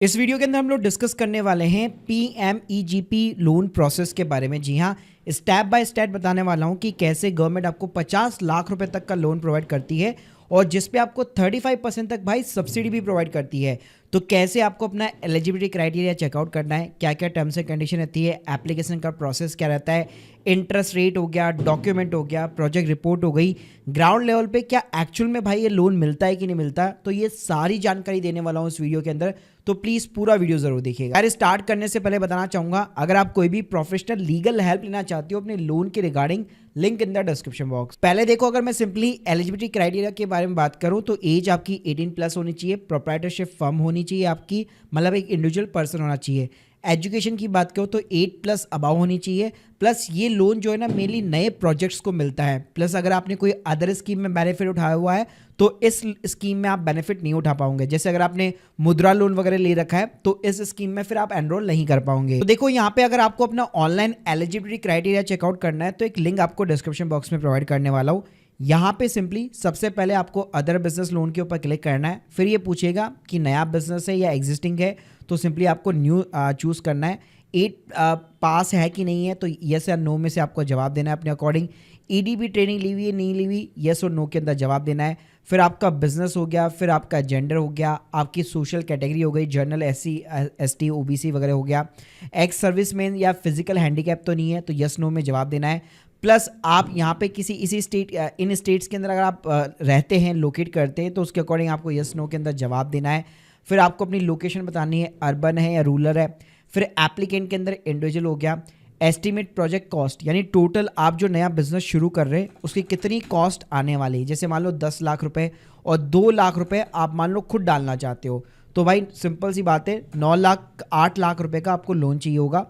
इस वीडियो के अंदर हम लोग डिस्कस करने वाले हैं PMEGP लोन प्रोसेस के बारे में। जी हाँ, स्टेप बाय स्टेप बताने वाला हूँ कि कैसे गवर्नमेंट आपको 50 लाख रुपए तक का लोन प्रोवाइड करती है और जिस पे आपको 35% तक भाई सब्सिडी भी प्रोवाइड करती है। तो कैसे आपको अपना एलिजिबिलिटी क्राइटेरिया चेकआउट करना है, क्या क्या टर्म्स एंड कंडीशन रहती है, एप्लीकेशन का प्रोसेस क्या रहता है, इंटरेस्ट रेट हो गया, डॉक्यूमेंट हो गया, प्रोजेक्ट रिपोर्ट हो गई, ग्राउंड लेवल पे क्या एक्चुअल में भाई ये लोन मिलता है कि नहीं मिलता, तो ये सारी जानकारी देने वाला हूँ इस वीडियो के अंदर। तो प्लीज पूरा वीडियो जरूर देखिएगा। यार स्टार्ट करने से पहले बताना चाहूंगा, अगर आप कोई भी प्रोफेशनल लीगल हेल्प लेना चाहते हो अपने लोन के regarding, link in the description box. पहले देखो, अगर मैं सिंपली एलिजिबिलिटी क्राइटेरिया के बारे में बात करूं तो एज आपकी 18 प्लस होनी चाहिए, प्रोप्राइटरशिप फर्म होनी चाहिए आपकी, मतलब एक इंडिविजुअल पर्सन होना चाहिए। एजुकेशन की बात करो तो 8 प्लस अबाव होनी चाहिए। प्लस ये लोन जो है ना मेनली नए प्रोजेक्ट्स को मिलता है। प्लस अगर आपने कोई अदर स्कीम में बेनिफिट उठाया हुआ है तो इस स्कीम में आप बेनिफिट नहीं उठा पाओगे। जैसे अगर आपने मुद्रा लोन वगैरह ले रखा है तो इस स्कीम में फिर आप एनरोल नहीं कर पाओगे। तो देखो यहाँ पे अगर आपको अपना ऑनलाइन एलिजिबिलिटी क्राइटेरिया चेकआउट करना है तो एक लिंक आपको डिस्क्रिप्शन बॉक्स में प्रोवाइड करने वाला हूँ। यहाँ पे सिंपली सबसे पहले आपको अदर बिजनेस लोन के ऊपर क्लिक करना है। फिर ये पूछेगा कि नया बिजनेस है या एग्जिस्टिंग है, तो सिंपली आपको न्यू चूज करना है। 8 पास है कि नहीं है तो यस या नो में से आपको जवाब देना है अपने अकॉर्डिंग। EDB ट्रेनिंग ली हुई है नहीं ली हुई, यस और नो के अंदर जवाब देना है। फिर आपका बिजनेस हो गया, फिर आपका जेंडर हो गया, आपकी सोशल कैटेगरी हो गई, जनरल SC ST OBC वगैरह हो गया, एक्स सर्विसमैन या फिजिकल हैंडीकैप तो नहीं है तो यस नो में जवाब देना है। प्लस आप यहाँ पे किसी इसी स्टेट इन स्टेट्स के अंदर अगर आप रहते हैं, लोकेट करते हैं, तो उसके अकॉर्डिंग आपको यस नो के अंदर जवाब देना है। फिर आपको अपनी लोकेशन बतानी है, अर्बन है या रूरल है। फिर एप्लीकेंट के अंदर इंडिविजुअल हो गया। एस्टिमेट प्रोजेक्ट कॉस्ट, यानी टोटल आप जो नया बिजनेस शुरू कर रहे हैं उसकी कितनी कॉस्ट आने वाली है। जैसे मान लो 10 लाख रुपए और 2 लाख रुपए आप मान लो खुद डालना चाहते हो, तो भाई सिंपल सी बात है 9 लाख 8 लाख रुपए का आपको लोन चाहिए होगा।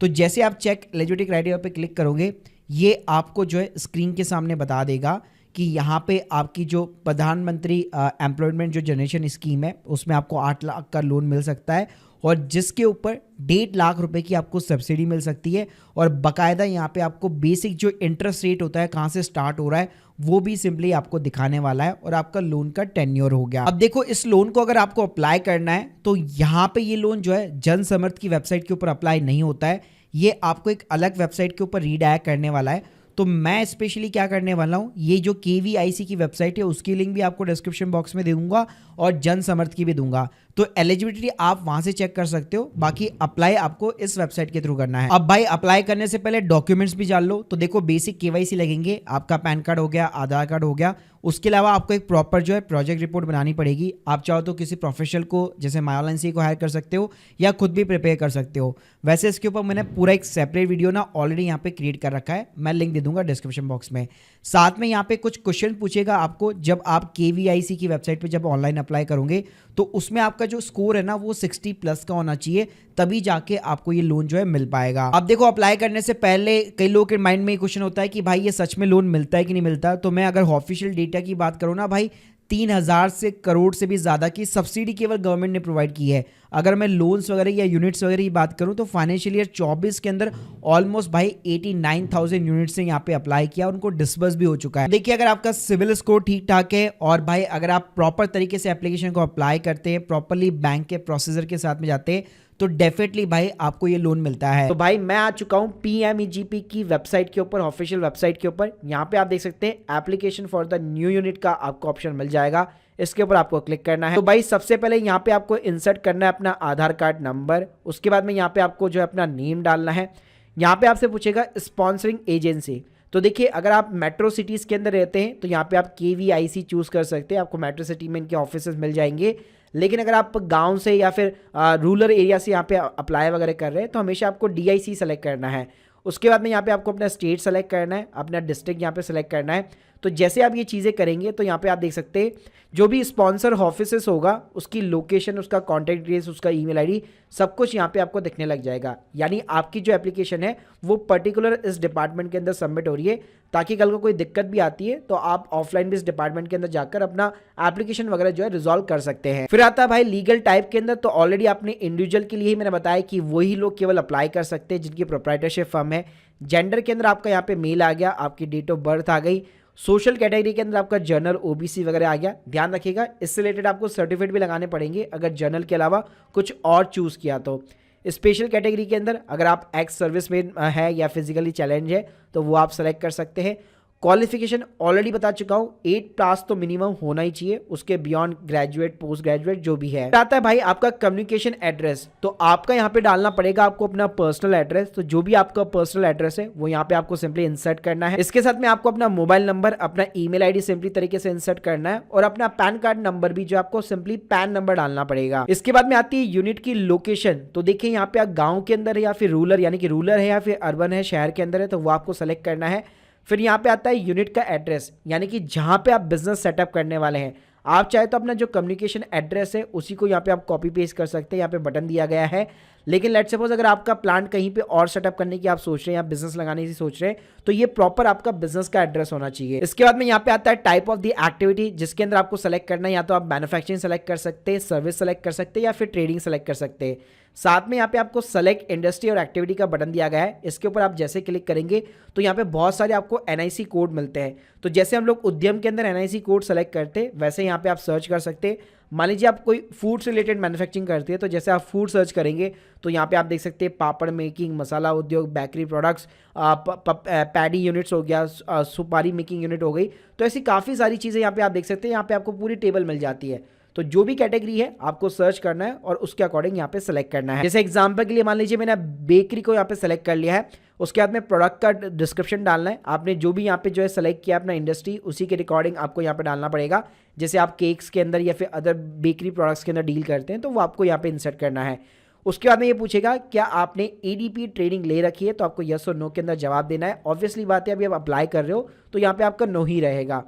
तो जैसे आप चेक एलिजिबिलिटी क्राइटेरिया पे क्लिक करोगे, ये आपको जो है स्क्रीन के सामने बता देगा कि यहाँ पे आपकी जो प्रधानमंत्री एम्प्लॉयमेंट जो जनरेशन स्कीम है उसमें आपको 8 लाख का लोन मिल सकता है और जिसके ऊपर 1.5 लाख रुपए की आपको सब्सिडी मिल सकती है। और बाकायदा यहाँ पे आपको बेसिक जो इंटरेस्ट रेट होता है कहाँ से स्टार्ट हो रहा है वो भी सिंपली आपको दिखाने वाला है और आपका लोन का टेन्योर हो गया। अब देखो, इस लोन को अगर आपको अप्लाई करना है तो यहाँ पे ये लोन जो है जन समर्थ की वेबसाइट के ऊपर अप्लाई नहीं होता है, ये आपको एक अलग वेबसाइट के ऊपर रीडायरेक्ट करने वाला है। तो मैं स्पेशली क्या करने वाला हूँ, ये जो KVIC की वेबसाइट है उसकी लिंक भी आपको डिस्क्रिप्शन बॉक्स में दूंगा और जन समर्थ की भी दूंगा, तो एलिजिबिलिटी आप वहां से चेक कर सकते हो। बाकी अप्लाई आपको इस वेबसाइट के थ्रू करना है। अब भाई अप्लाई करने से पहले डॉक्यूमेंट्स भी जान लो। तो देखो, बेसिक KYC लगेंगे, आपका पैन कार्ड हो गया, आधार कार्ड हो गया। उसके अलावा आपको एक प्रॉपर जो है प्रोजेक्ट रिपोर्ट बनानी पड़ेगी। आप चाहो तो किसी प्रोफेशनल को जैसे मायोलाइन को हायर कर सकते हो या खुद भी प्रिपेयर कर सकते हो। वैसे इसके ऊपर मैंने पूरा एक सेपरेट वीडियो ना ऑलरेडी यहाँ पे क्रिएट कर रखा है, मैं लिंक दे दूंगा डिस्क्रिप्शन बॉक्स में। साथ में यहाँ पे कुछ क्वेश्चन पूछेगा आपको जब आप KVIC की वेबसाइट पे जब ऑनलाइन अप्लाई करोगे, तो उसमें आपका जो स्कोर है ना वो 60 प्लस का होना चाहिए, तभी जाके आपको ये लोन जो है मिल पाएगा। अब देखो, अप्लाई करने से पहले कई लोगों के माइंड में ये क्वेश्चन होता है कि भाई ये सच में लोन मिलता है कि नहीं मिलता। तो मैं अगर ऑफिशियल डेटा की बात करूँ ना भाई, 3,000 से करोड़ से भी ज़्यादा की सब्सिडी केवल गवर्नमेंट ने प्रोवाइड की है। अगर मैं लोन्स वगैरह या यूनिट्स वगैरह की बात करूं तो फाइनेंशियल ईयर 24 के अंदर ऑलमोस्ट भाई 89,000 यूनिट्स ने यहाँ पे अप्लाई किया, उनको डिस्बर्स भी हो चुका है। देखिए, अगर आपका सिविल स्कोर ठीक ठाक है और भाई अगर आप प्रॉपर तरीके से एप्लीकेशन को अप्लाई करते हैं, प्रॉपरली बैंक के प्रोसीजर के साथ में जाते हैं, तो डेफिनेटली भाई आपको ये लोन मिलता है। तो भाई मैं आ चुका हूँ PMEGP की वेबसाइट के ऊपर, ऑफिशियल वेबसाइट के ऊपर। यहाँ पे आप देख सकते हैं application for the new unit का आपको ऑप्शन मिल जाएगा, इसके ऊपर आपको क्लिक करना है। तो भाई सबसे पहले यहाँ पे आपको इंसर्ट करना है अपना आधार कार्ड नंबर। उसके बाद में यहाँ पे आपको जो है अपना नेम डालना है। यहाँ पे आपसे पूछेगा स्पॉन्सरिंग एजेंसी। तो देखिए, अगर आप मेट्रो सिटीज़ के अंदर रहते हैं तो यहाँ पे आप KVIC चूज़ कर सकते हैं, आपको मेट्रो सिटी में इनके ऑफिसेज मिल जाएंगे। लेकिन अगर आप गांव से या फिर रूरल एरिया से यहाँ पे अप्लाई वगैरह कर रहे हैं तो हमेशा आपको DIC सेलेक्ट करना है। उसके बाद में यहाँ पे आपको अपना स्टेट सेलेक्ट करना है, अपना डिस्ट्रिक्ट यहाँ पे सेलेक्ट करना है। तो जैसे आप ये चीज़ें करेंगे तो यहाँ पे आप देख सकते हैं जो भी स्पॉन्सर ऑफिसेस होगा उसकी लोकेशन, उसका कॉन्टैक्ट डिटेल्स, उसका ईमेल आईडी, सब कुछ यहाँ पे आपको दिखने लग जाएगा। यानी आपकी जो एप्लीकेशन है वो पर्टिकुलर इस डिपार्टमेंट के अंदर सबमिट हो रही है, ताकि कल को कोई दिक्कत भी आती है तो आप ऑफलाइन भी इस डिपार्टमेंट के अंदर जाकर अपना एप्लीकेशन वगैरह जो है रिजॉल्व कर सकते हैं। फिर आता है भाई लीगल टाइप के अंदर। तो ऑलरेडी आपने इंडिविजुअल के लिए ही मैंने बताया कि वही लोग केवल अप्लाई कर सकते हैं जिनकी प्रोप्राइटरशिप फर्म है। जेंडर के अंदर आपका यहाँ पे मेल आ गया, आपकी डेट ऑफ बर्थ आ गई। सोशल कैटेगरी के अंदर आपका जनरल, ओबीसी वगैरह आ गया। ध्यान रखिएगा इससे रिलेटेड आपको सर्टिफिकेट भी लगाने पड़ेंगे अगर जनरल के अलावा कुछ और चूज़ किया तो। स्पेशल कैटेगरी के अंदर अगर आप एक्स सर्विसमैन है या फिजिकली चैलेंज है तो वो आप सेलेक्ट कर सकते हैं। क्वालिफिकेशन ऑलरेडी बता चुका हूं, 8 पास तो मिनिमम होना ही चाहिए, उसके बियॉन्ड ग्रेजुएट, पोस्ट ग्रेजुएट जो भी है। आता है भाई आपका कम्युनिकेशन एड्रेस, तो आपका यहाँ पे डालना पड़ेगा आपको अपना पर्सनल एड्रेस। तो जो भी आपका पर्सनल एड्रेस है वो यहाँ पे आपको सिंपली इंसर्ट करना है। इसके साथ में आपको अपना मोबाइल नंबर, अपना ईमेल आईडी सिंपली तरीके से इंसर्ट करना है और अपना पैन कार्ड नंबर भी जो आपको सिंपली पैन नंबर डालना पड़ेगा। इसके बाद में आती है यूनिट की लोकेशन। तो देखिए यहाँ पे आप गाँव के अंदर है या फिर रूरल, यानी कि रूरल है या फिर अर्बन है, शहर के अंदर है, तो वो आपको सेलेक्ट करना है। फिर यहाँ पे आता है यूनिट का एड्रेस, यानी कि जहाँ पे आप बिजनेस सेटअप करने वाले हैं। आप चाहे तो अपना जो कम्युनिकेशन एड्रेस है उसी को यहाँ पे आप कॉपी पेस्ट कर सकते हैं, यहाँ पे बटन दिया गया है। लेकिन लेट्स सपोज अगर आपका प्लांट कहीं पे और सेटअप करने की आप सोच रहे हैं या बिजनेस लगाने की सोच रहे हैं तो ये प्रॉपर आपका बिजनेस का एड्रेस होना चाहिए। इसके बाद में यहाँ पे आता है टाइप ऑफ द एक्टिविटी, जिसके अंदर आपको सेलेक्ट करना है, या तो आप मैन्युफैक्चरिंग सेलेक्ट कर सकते हैं, सर्विस सेलेक्ट कर सकते हैं या फिर ट्रेडिंग सेलेक्ट कर सकते हैं। साथ में यहाँ पे आपको सेलेक्ट इंडस्ट्री और एक्टिविटी का बटन दिया गया है। इसके ऊपर आप जैसे क्लिक करेंगे तो यहाँ पे बहुत सारे आपको एनआईसी कोड मिलते हैं। तो जैसे हम लोग उद्यम के अंदर एनआईसी कोड सेलेक्ट करते हैं वैसे यहाँ पे आप सर्च कर सकते हैं। मान लीजिए आप कोई फूड से रिलेटेड मैन्युफैक्चरिंग करते हैं तो जैसे आप फूड सर्च करेंगे तो यहाँ पे आप देख सकते हैं पापड़ मेकिंग, मसाला उद्योग, बेकरी प्रोडक्ट्स, पैडी यूनिट्स हो गया, सुपारी मेकिंग यूनिट हो गई। तो ऐसी काफ़ी सारी चीज़ें यहाँ पे आप देख सकते हैं। यहाँ पे आपको पूरी टेबल मिल जाती है। तो जो भी कैटेगरी है आपको सर्च करना है और उसके अकॉर्डिंग यहाँ पे सेलेक्ट करना है। जैसे एग्जांपल के लिए मान लीजिए मैंने बेकरी को यहाँ पे सेलेक्ट कर लिया है, उसके बाद में प्रोडक्ट का डिस्क्रिप्शन डालना है। आपने जो भी यहाँ पे जो है सेलेक्ट किया अपना इंडस्ट्री, उसी के रिकॉर्डिंग आपको यहाँ पे डालना पड़ेगा। जैसे आप केक्स के अंदर या फिर अदर बेकरी प्रोडक्ट्स के अंदर डील करते हैं तो वो आपको यहाँ पे इंसर्ट करना है। उसके बाद में ये पूछेगा क्या आपने एडीपी ट्रेनिंग ले रखी है, तो आपको यस और नो के अंदर जवाब देना है। ऑब्वियसली बात है अभी आप अप्लाई कर रहे हो तो यहाँ पे आपका नो ही रहेगा।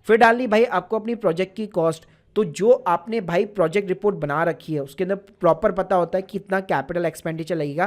फिर डालनी भाई आपको अपनी प्रोजेक्ट की कॉस्ट। तो जो आपने भाई प्रोजेक्ट रिपोर्ट बना रखी है उसके अंदर प्रॉपर पता होता है कि कितना कैपिटल एक्सपेंडिचर लगेगा।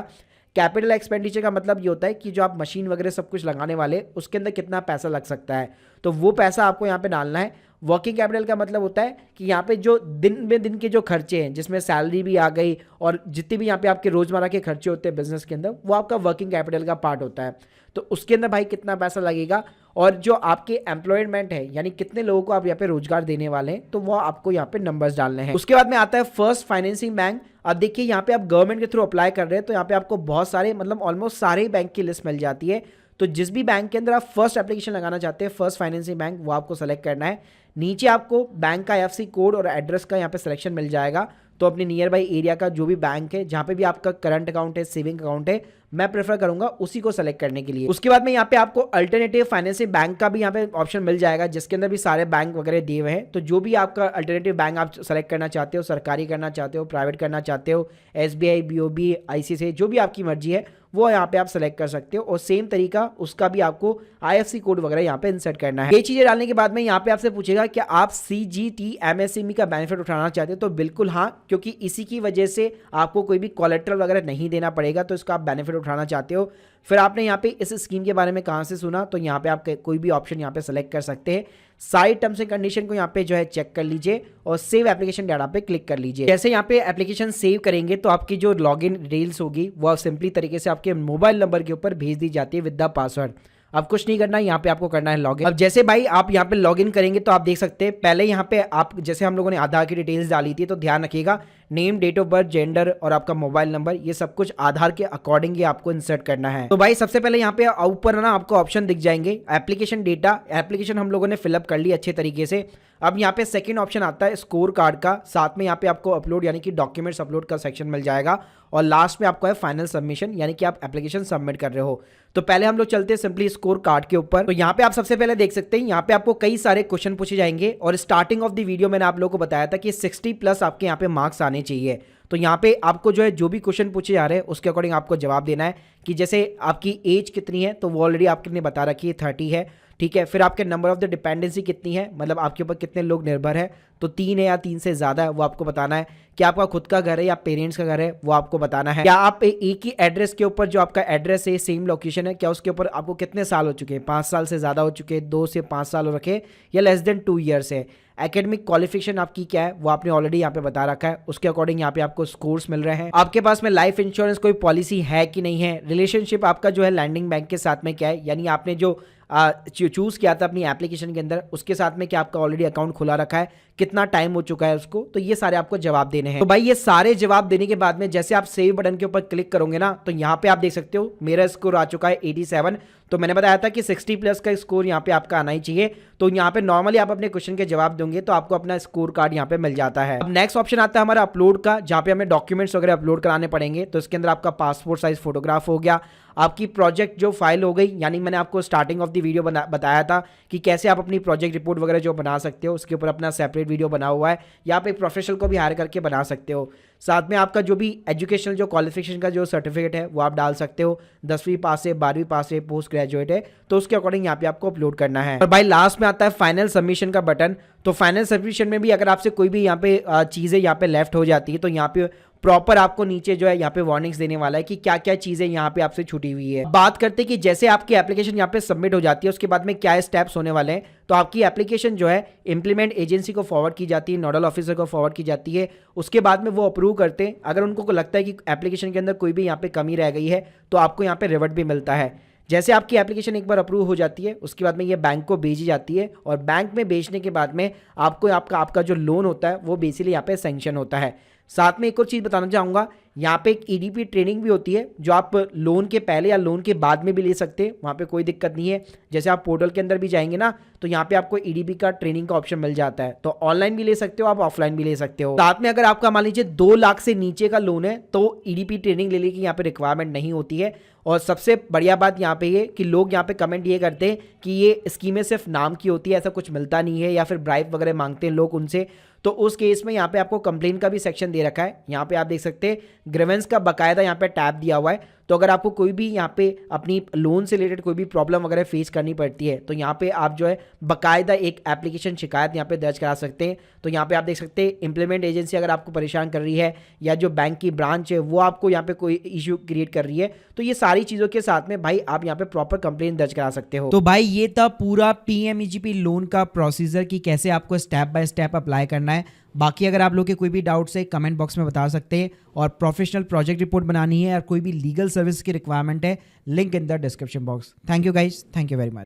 कैपिटल एक्सपेंडिचर का मतलब ये होता है कि जो आप मशीन वगैरह सब कुछ लगाने वाले उसके अंदर कितना पैसा लग सकता है, तो वो पैसा आपको यहाँ पे डालना है। वर्किंग कैपिटल का मतलब होता है कि यहाँ पे जो दिन में दिन के जो खर्चे हैं, जिसमें सैलरी भी आ गई और जितने भी यहाँ पे आपके रोजमर्रा के खर्चे होते हैं बिजनेस के अंदर, वो आपका वर्किंग कैपिटल का पार्ट होता है। तो उसके अंदर भाई कितना पैसा लगेगा और जो आपके एम्प्लॉयमेंट है यानी कितने लोगों को आप यहाँ पे रोजगार देने वाले हैं, तो वो आपको यहाँ पे नंबर्स डालने हैं। उसके बाद में आता है फर्स्ट फाइनेंसिंग बैंक। अब देखिए यहाँ पे आप गवर्नमेंट के थ्रू अप्लाई कर रहे हैं तो यहाँ पे आपको बहुत सारे मतलब ऑलमोस्ट सारे ही बैंक की लिस्ट मिल जाती है। तो जिस भी बैंक के अंदर आप फर्स्ट एप्लीकेशन लगाना चाहते हैं, फर्स्ट फाइनेंसिंग बैंक, वो आपको सेलेक्ट करना है। नीचे आपको बैंक का आईएफएससी कोड और एड्रेस का यहाँ पे सिलेक्शन मिल जाएगा। तो अपने नियर बाई एरिया का जो भी बैंक है जहाँ पे भी आपका करंट अकाउंट है, सेविंग अकाउंट है, मैं प्रेफर करूंगा उसी को सेलेक्ट करने के लिए। उसके बाद में यहाँ पे आपको अल्टरनेटिव फाइनेंसिंग बैंक का भी यहाँ पे ऑप्शन मिल जाएगा, जिसके अंदर भी सारे बैंक वगैरह दिए हुए हैं। तो जो भी आपका अल्टरनेटिव बैंक आप सेलेक्ट करना चाहते हो, सरकारी करना चाहते हो, प्राइवेट करना चाहते हो, एसबीआई, बीओबी, आईसीआईसीआई, जो भी आपकी मर्जी है वो यहाँ पे आप सेलेक्ट कर सकते हो। और सेम तरीका उसका भी आपको आईएफएससी कोड वगैरह यहाँ पे इंसर्ट करना है। ये चीजें डालने के बाद में यहाँ पे आपसे पूछेगा क्या आप सीजीटी एमएसएमई का बेनिफिट उठाना चाहते हो, तो बिल्कुल हाँ, क्योंकि इसी की वजह से आपको कोई भी कोलेट्रल वगैरह नहीं देना पड़ेगा, तो इसका आप बेनिफिट उठाना चाहते हो। फिर आपने यहाँ पे इस स्कीम के बारे में कहाँ से सुना, तो यहाँ पे आप कोई भी ऑप्शन यहाँ पे सेलेक्ट कर सकते हैं। सारी टर्म्स एंड कंडीशन को यहाँ पे जो है चेक कर लीजिए और सेव एप्लीकेशन डाटा पे क्लिक कर लीजिए। जैसे यहाँ पे एप्लीकेशन सेव करेंगे तो आपकी जो लॉगिन डिटेल्स होगी वो सिंपली तरीके से आपके मोबाइल नंबर के ऊपर भेज दी जाती है विद द पासवर्ड। अब कुछ नहीं करना है, यहाँ पे आपको करना है लॉगिन। अब जैसे भाई आप यहाँ पे लॉगिन करेंगे तो आप देख सकते हैं पहले यहाँ पे आप जैसे हम लोगों ने आधार की डिटेल्स डाली थी, तो ध्यान रखिएगा name, date of birth, gender और आपका मोबाइल नंबर, ये सब कुछ आधार के अकॉर्डिंग ही आपको इंसर्ट करना है। तो भाई सबसे पहले यहाँ पे ऊपर ना आपको ऑप्शन दिख जाएंगे एप्लीकेशन डेटा। एप्लीकेशन हम लोगों ने फिलअप कर ली अच्छे तरीके से। अब यहाँ पे सेकंड ऑप्शन आता है स्कोर कार्ड का, साथ में यहाँ पे आपको अपलोड यानी कि डॉक्यूमेंट्स अपलोड का सेक्शन मिल जाएगा और लास्ट में आपको है फाइनल सबमिशन यानी कि आप एप्लीकेशन सबमिट कर रहे हो। तो पहले हम लोग चलते हैं सिंपली स्कोर कार्ड के ऊपर। तो यहाँ पे आप सबसे पहले देख सकते हैं यहाँ पे आपको कई सारे क्वेश्चन पूछे जाएंगे और स्टार्टिंग ऑफ द वीडियो मैंने आप लोगों को बताया था कि 60+ आपके यहाँ पे मार्क्स आने चाहिए। तो यहाँ पे आपको जो है जो भी क्वेश्चन पूछे जा रहे हैं उसके अकॉर्डिंग आपको जवाब देना है कि जैसे आपकी एज कितनी है, तो वो ऑलरेडी आपने बता रखी है 30 है, ठीक है। फिर आपके नंबर ऑफ द डिपेंडेंसी कितनी है, मतलब आपके ऊपर कितने लोग निर्भर है, तो 3 है या 3 से ज़्यादा है, वो आपको बताना है। क्या आपका खुद का घर है या पेरेंट्स का घर है, वो आपको बताना है। क्या आप एक ही एड्रेस के ऊपर जो आपका एड्रेस है सेम लोकेशन है, क्या उसके ऊपर आपको कितने साल हो चुके हैं, 5 साल से ज़्यादा हो चुके हैं, 2 से 5 साल हो रखे या लेस देन 2 ईयर्स है। एकेडमिक क्वालिफिकेशन आपकी क्या है वो आपने ऑलरेडी यहाँ पे बता रखा है, उसके अकॉर्डिंग यहाँ पे आपको स्कोर्स मिल रहे हैं। आपके पास में लाइफ इंश्योरेंस कोई पॉलिसी है कि नहीं है। रिलेशनशिप आपका जो है लैंडिंग बैंक के साथ में क्या है, यानी आपने जो चूज़ किया था अपनी एप्लीकेशन के अंदर, उसके साथ में क्या आपका ऑलरेडी अकाउंट खुला रखा है, कितना टाइम हो चुका है उसको, तो ये सारे आपको जवाब देने हैं। तो भाई ये सारे जवाब देने के बाद में जैसे आप सेव बटन के ऊपर क्लिक करोगे ना, तो यहाँ पे आप देख सकते हो मेरा स्कोर आ चुका है 87। तो मैंने बताया था कि 60 प्लस का स्कोर यहाँ पे आपका आना ही चाहिए। तो यहाँ पे नॉर्मली आप अपने क्वेश्चन के जवाब दोगे तो आपको अपना स्कोर कार्ड यहाँ पे मिल जाता है। अब नेक्स्ट ऑप्शन आता है हमारा अपलोड का, जहाँ पे हमें डॉक्यूमेंट्स वगैरह अपलोड कराने पड़ेंगे। तो इसके अंदर आपका पासपोर्ट साइज फोटोग्राफ हो गया, आपकी प्रोजेक्ट जो फाइल हो गई, यानी मैंने आपको स्टार्टिंग ऑफ द वीडियो बताया था कि कैसे आप अपनी प्रोजेक्ट रिपोर्ट वगैरह जो बना सकते हो, उसके ऊपर अपना सेपरेट वीडियो बना हुआ है। यहाँ पे प्रोफेशनल को भी हायर करके बना सकते हो। साथ में आपका जो भी एजुकेशनल जो क्वालिफिकेशन का जो सर्टिफिकेट है वो आप डाल सकते हो, 10वीं पास है, 12वीं पास है, पोस्ट ग्रेजुएट है, तो उसके अकॉर्डिंग यहाँ पे आपको अपलोड करना है। और भाई लास्ट में आता है फाइनल सबमिशन का बटन। तो फाइनल सबमिशन में भी अगर आपसे कोई भी यहाँ पे चीज़ें यहाँ पे लेफ्ट हो जाती है तो यहाँ पे प्रॉपर आपको नीचे जो है यहाँ पे वार्निंग्स देने वाला है कि क्या क्या चीजें यहाँ पे आपसे छूटी हुई है। बात करते हैं कि जैसे आपकी एप्लीकेशन यहाँ पे सबमिट हो जाती है उसके बाद में क्या स्टेप्स होने वाले हैं। तो आपकी एप्लीकेशन जो है इंप्लीमेंट एजेंसी को फॉरवर्ड की जाती है, नोडल ऑफिसर को फॉरवर्ड की जाती है। उसके बाद में वो अप्रूव करते हैं। अगर उनको लगता है कि एप्लीकेशन के अंदर कोई भी यहाँ पे कमी रह गई है तो आपको यहाँ पे रिवर्ट भी मिलता है। जैसे आपकी एप्लीकेशन एक बार अप्रूव हो जाती है उसके बाद में ये बैंक को भेजी जाती है और बैंक में भेजने के बाद में आपको आपका जो लोन होता है वो बेसिकली यहाँ पे सैंक्शन होता है। साथ में एक और चीज़ बताना चाहूँगा, यहाँ पे एक ईडीपी ट्रेनिंग भी होती है जो आप लोन के पहले या लोन के बाद में भी ले सकते हैं, वहाँ पे कोई दिक्कत नहीं है। जैसे आप पोर्टल के अंदर भी जाएंगे ना तो यहाँ पे आपको ईडीपी का ट्रेनिंग का ऑप्शन मिल जाता है। तो ऑनलाइन भी ले सकते हो, आप ऑफलाइन भी ले सकते हो। साथ में अगर आपका मान लीजिए 2 लाख से नीचे का लोन है तो ईडीपी ट्रेनिंग लेने की यहाँ पे रिक्वायरमेंट नहीं होती है। और सबसे बढ़िया बात यहाँ पे ये कि लोग यहाँ पे कमेंट ये करते हैं कि ये स्कीमें सिर्फ नाम की होती है, ऐसा कुछ मिलता नहीं है, या फिर ब्राइब वगैरह मांगते हैं लोग उनसे। तो उस केस में यहाँ पे आपको कंप्लेन का भी सेक्शन दे रखा है। यहाँ पे आप देख सकते हैं ग्रीवेंस का बकायदा यहाँ पे टैब दिया हुआ है। तो अगर आपको कोई भी यहाँ पे अपनी लोन से रिलेटेड कोई भी प्रॉब्लम वगैरह फेस करनी पड़ती है तो यहाँ पे आप जो है बकायदा एक एप्लीकेशन शिकायत यहाँ पे दर्ज करा सकते हैं। तो यहाँ पे आप देख सकते हैं इंप्लीमेंट एजेंसी अगर आपको परेशान कर रही है या जो बैंक की ब्रांच है वो आपको यहाँ पे कोई इशू क्रिएट कर रही है, तो ये सारी चीज़ों के साथ में भाई आप यहाँ पे प्रॉपर कंप्लेन दर्ज करा सकते हो। तो भाई ये था पूरा पीएमईजीपी लोन का प्रोसीजर कि कैसे आपको स्टेप बाय स्टेप अप्लाई करना है। बाकी अगर आप लोग के कोई भी डाउट्स है कमेंट बॉक्स में बता सकते हैं। और प्रोफेशनल प्रोजेक्ट रिपोर्ट बनानी है और कोई भी लीगल सर्विस की रिक्वायरमेंट है, link in the description box. Thank you guys, thank you very much.